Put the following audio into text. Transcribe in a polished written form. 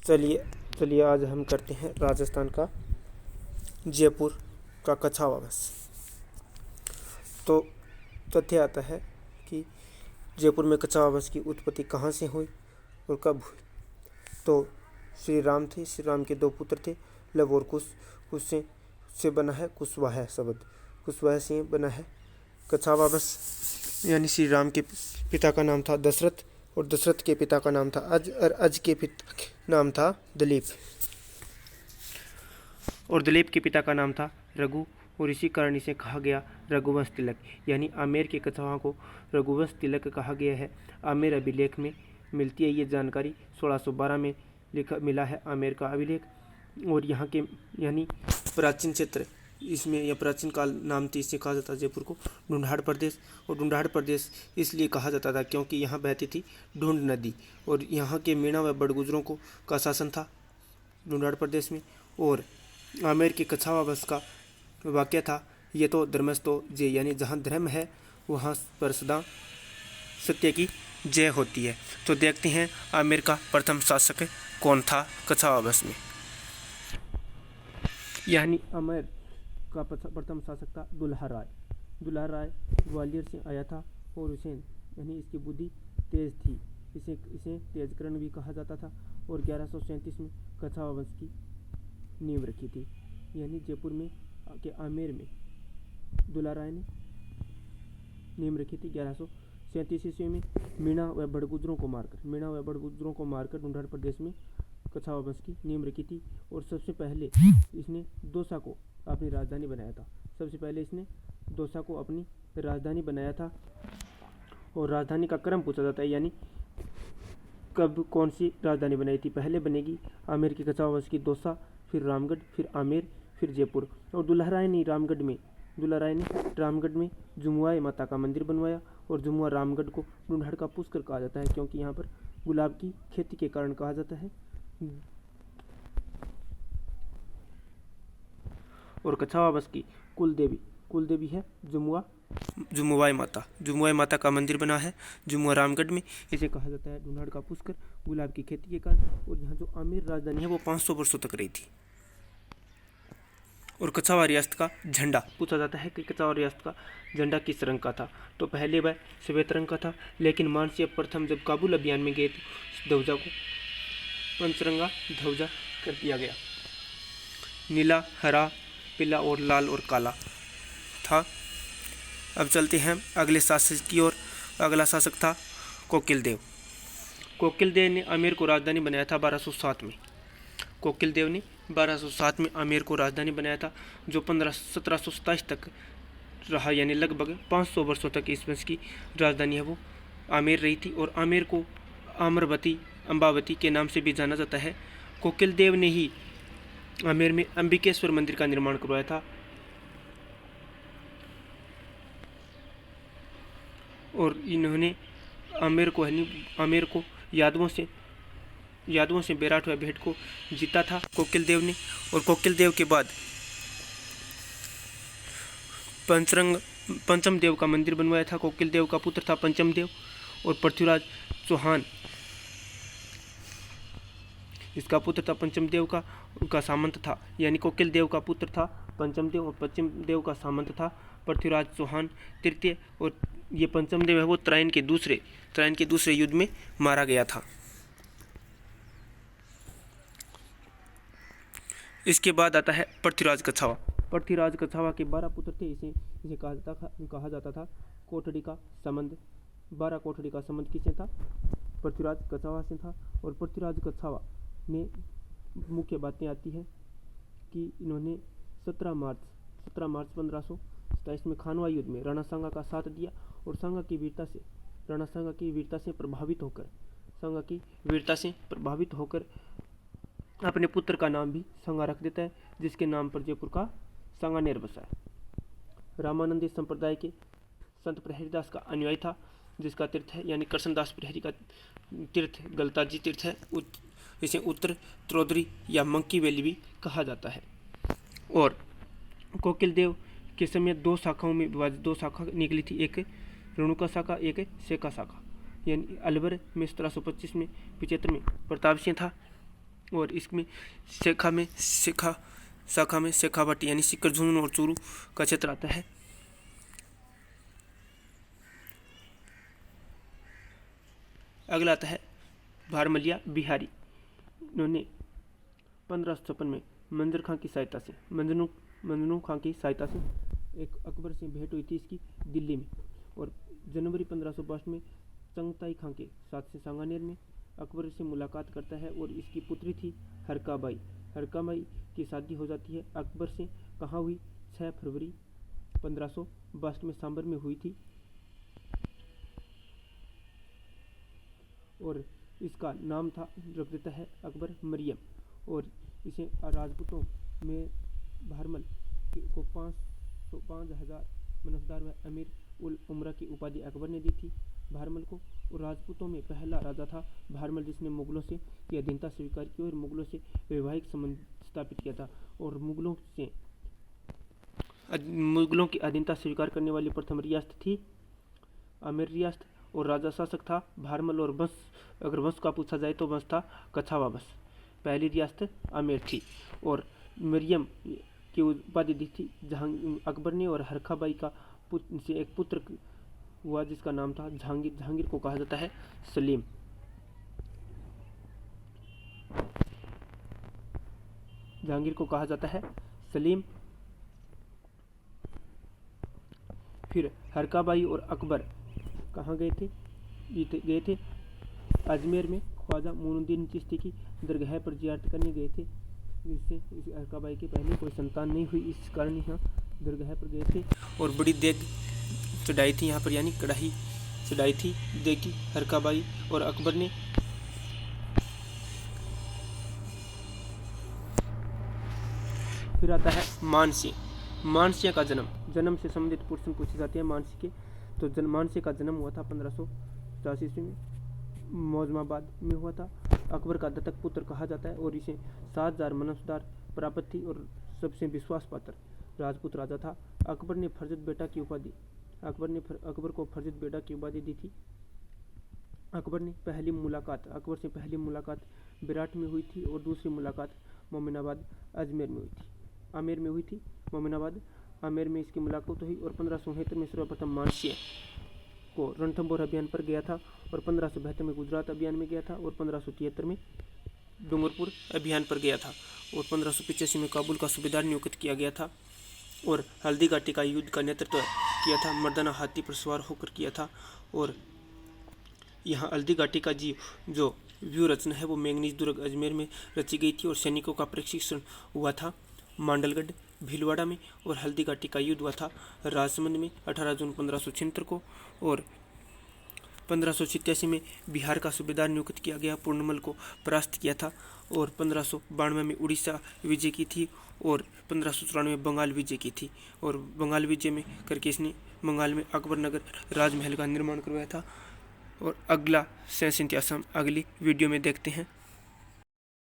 चलिए चलिए आज हम करते हैं राजस्थान का जयपुर का कछावा बस। तो तथ्य आता है कि जयपुर में कछावा बस की उत्पत्ति कहाँ से हुई और कब हुई। तो श्री राम थे, श्री राम के दो पुत्र थे, लव और कुश। कुश से बना है कुशवाहा शब्द, कुशवाहा से बना है कछावा बस। यानी श्री राम के पिता का नाम था दशरथ और दशरथ के पिता का नाम था अज और अज के पिता का नाम था दिलीप और दिलीप के पिता का नाम था रघु और इसी कारण इसे कहा गया रघुवंश तिलक। यानी आमेर के कछावा को रघुवंश तिलक कहा गया है। आमेर अभिलेख में मिलती है ये जानकारी। 1612 में मिला है आमेर का अभिलेख। और यहाँ के यानी प्राचीन क्षेत्र इसमें या प्राचीन काल नाम थी, इससे कहा जाता था जयपुर को ढूंढाड़ प्रदेश। और ढूंढाड़ प्रदेश इसलिए कहा जाता था क्योंकि यहाँ बहती थी ढूंढ नदी और यहाँ के मीणा व बड़गुजरों का शासन था ढूंढाड़ प्रदेश में। और आमेर के कछावा बस का वाक्य था ये तो धर्मस्थो जय, यानी जहाँ धर्म है वहाँ पर सदा सत्य की जय होती है। तो देखते हैं आमेर का प्रथम शासक कौन था कछावा बस में। यानी आमेर का प्रथम शासक था दुल्हा राय। दुल्हा राय ग्वालियर से आया था और हुसैन यानी इसकी बुद्धि तेज थी, इसे तेजकरण भी कहा जाता था। और 1137 में कछावा वंश की नींव रखी थी। यानी जयपुर में के आमेर में दुल्हा राय ने नींव रखी थी 1137 ईस्वी में। मीणा व बड़गुजरों को मारकर ढूंढाड़ प्रदेश में कछावा वंश की नींव रखी थी। और सबसे पहले इसने दौसा को अपनी राजधानी बनाया था। और राजधानी का क्रम पूछा जाता है, यानी कब कौन सी राजधानी बनाई थी। पहले बनेगी आमेर की कछावा वंश की दौसा, फिर रामगढ़, फिर आमेर, फिर जयपुर। और दुल्हा राय ने रामगढ़ में जुमुआ माता का मंदिर बनवाया। और जुमुआ रामगढ़ को ढूंढाड़ का पुष्कर कहा जाता है क्योंकि यहाँ पर गुलाब की खेती के कारण कहा जाता है। और कछावा बस की कुलदेवी है जुमुआ माता का मंदिर बना है जुमुआ रामगढ़ में। इसे कहा जाता है ढूंढाड़ का पुष्कर गुलाब की खेती के कारण। और यहाँ जो आमेर राजधानी है वो 500 वर्षों तक रही थी। और कछावा रियासत का झंडा पूछा जाता है कि कछावा रियासत का झंडा किस रंग का था। तो पहले वह श्वेत रंग का था, लेकिन मानसिंह प्रथम जब काबुल अभियान में गए तो ध्वजा को पंचरंगा ध्वजा कर दिया गया। नीला, हरा, पीला और लाल और काला था। अब चलते हैं अगले शासक की ओर। अगला शासक था कोकिलदेव। कोकिलदेव ने आमेर को राजधानी बनाया था 1207 में। कोकिलदेव ने 1207 में आमेर को राजधानी बनाया था, जो 1727 तक रहा। यानी लगभग 500 वर्षों तक इस वंश की राजधानी है वो आमेर रही थी। और आमेर को अम्बावती के नाम से भी जाना जाता है। कोकिलदेव ने ही आमेर में अंबिकेश्वर मंदिर का निर्माण करवाया था। और इन्होंने आमेर को यादवों से बैराठवा भेंट को जीता था कोकिलदेव ने। और कोकिलदेव के बाद पंचम देव का मंदिर बनवाया था। कोकिलदेव का पुत्र था पंचम देव। और पृथ्वीराज चौहान इसका पुत्र था पंचम देव का, उनका सामंत था। यानी कोकिलदेव का पुत्र था पंचम देव और पंचम देव का सामंत था पृथ्वीराज चौहान तृतीय। और ये पंचम देव है वो त्रायन के दूसरे युद्ध में मारा गया था। इसके बाद आता है पृथ्वीराज कछावा के 12 पुत्र थे। इसे कहा जाता था कोठड़ी का संबंध। 12 कोठड़ी का संबंध किससे था? पृथ्वीराज कछावा से था। और पृथ्वीराज कछावा ने मुख्य बातें आती हैं कि इन्होंने 17 मार्च 1527 में खानवा युद्ध में राणा सांगा का साथ दिया। और राणा सांगा की वीरता से प्रभावित होकर अपने पुत्र का नाम भी सांगा रख देता है, जिसके नाम पर जयपुर का सांगानेर बसा है। रामानंदी संप्रदाय के संत प्रहरीदास का अनुयायी था, जिसका तीर्थ है यानी कृष्णदास प्रहरी का तीर्थ गलताजी तीर्थ है। इसे उत्तर त्रोदरी या मंकी वैली भी कहा जाता है। और कोकिलदेव के समय 2 शाखाओं में विभाजित 2 शाखा निकली थी, एक रेणुका शाखा, एक शेखा शाखा। यानी अलवर में 1725 में 75 में प्रताप सिंह था और इसमें शाखा में शेखावाटी यानी सीकर, झुंझुनू और चूरू का क्षेत्र आता है। अगला आता है भारमलिया बिहारी। इन्होंने 1556 में मंजनू खां की सहायता से एक अकबर से भेंट हुई थी इसकी दिल्ली में, और जनवरी 1562 में चंगताई खां के साथ से सांगानेर में अकबर से मुलाकात करता है और इसकी पुत्री थी हरकाबाई की शादी हो जाती है अकबर से। कहाँ हुई? 6 फरवरी 1562 में सांबर में हुई थी, और इसका नाम था, रख देता है अकबर, मरियम। और इसे राजपूतों में भारमल को 5,000 मनसदार व अमीर उल उमरा की उपाधि अकबर ने दी थी भारमल को। और राजपूतों में पहला राजा था भारमल जिसने मुगलों से की अधीनता स्वीकार की और मुगलों से वैवाहिक संबंध स्थापित किया था। और मुगलों की अधीनता स्वीकार करने वाली प्रथम रियासत थी आमेर रियासत, और राजा शासक था भारमल। और वंश, अगर वंश का पूछा जाए तो वंश था कछावा वंश। पहली रियासत आमेर थी। और मरियम की उपाधि दी थी अकबर ने। और हरखाबाई का से एक पुत्र हुआ जिसका नाम था जहांगीर। जहांगीर को कहा जाता है सलीम। फिर हरकाबाई और अकबर कहाँ गए थे? अजमेर में ख्वाजा मोइनुद्दीन चिश्ती की दरगाह पर जियारत करने गए थे, जिससे इस हरकाबाई के पहले कोई संतान नहीं हुई, इस कारण यहाँ दरगाह पर गए थे। और बड़ी देग चढ़ाई थी यहाँ पर, यानी कढ़ाई चढ़ाई थी देग की हरकाबाई और अकबर ने। फिर आता है मानसिया का जन्म से संबंधित प्रश्न पूछे जाते हैं मानसी के। तो मानसिया का जन्म हुआ था 1585 ईस्वी में, मौजमाबाद में हुआ था। अकबर का दत्तक पुत्र कहा जाता है और इसे 7,000 मनसदार प्राप्त थी और सबसे विश्वास पात्र राजपूत राजा था। अकबर को फरजत बेटा की उपाधि दी थी। अकबर से पहली मुलाकात विराट में हुई थी और दूसरी मुलाकात आमेर में हुई थी। आमेर में इसकी मुलाकात हुई और 1569 में सर्वप्रथम मानसिया को रणथंभौर अभियान पर गया था, और 1572 में गुजरात अभियान में गया था, और 1573 में डूंगरपुर अभियान पर गया था, और 1585 में काबुल का सूबेदार नियुक्त किया गया था, और हल्दी घाटी का युद्ध का नेतृत्व किया था, मर्दाना हाथी पर सवार होकर किया था। और यहाँ हल्दी घाटी का जो व्यू रचना है वो मैंगनीज दुर्ग अजमेर में रची गई थी, और सैनिकों का प्रशिक्षण हुआ था मांडलगढ़ भीलवाड़ा में। और हल्दी घाटी का युद्ध हुआ था राजसमंद में 18 जून 1576 को। और 1587 में बिहार का सूबेदार नियुक्त किया गया, पूर्णमल को परास्त किया था, और 1592 में उड़ीसा विजय की थी, और 1594 में बंगाल विजय की थी। और बंगाल विजय में करके इसने बंगाल में अकबर नगर राजमहल का निर्माण करवाया था। और अगला सेंस इतिहास हम अगली वीडियो में देखते हैं।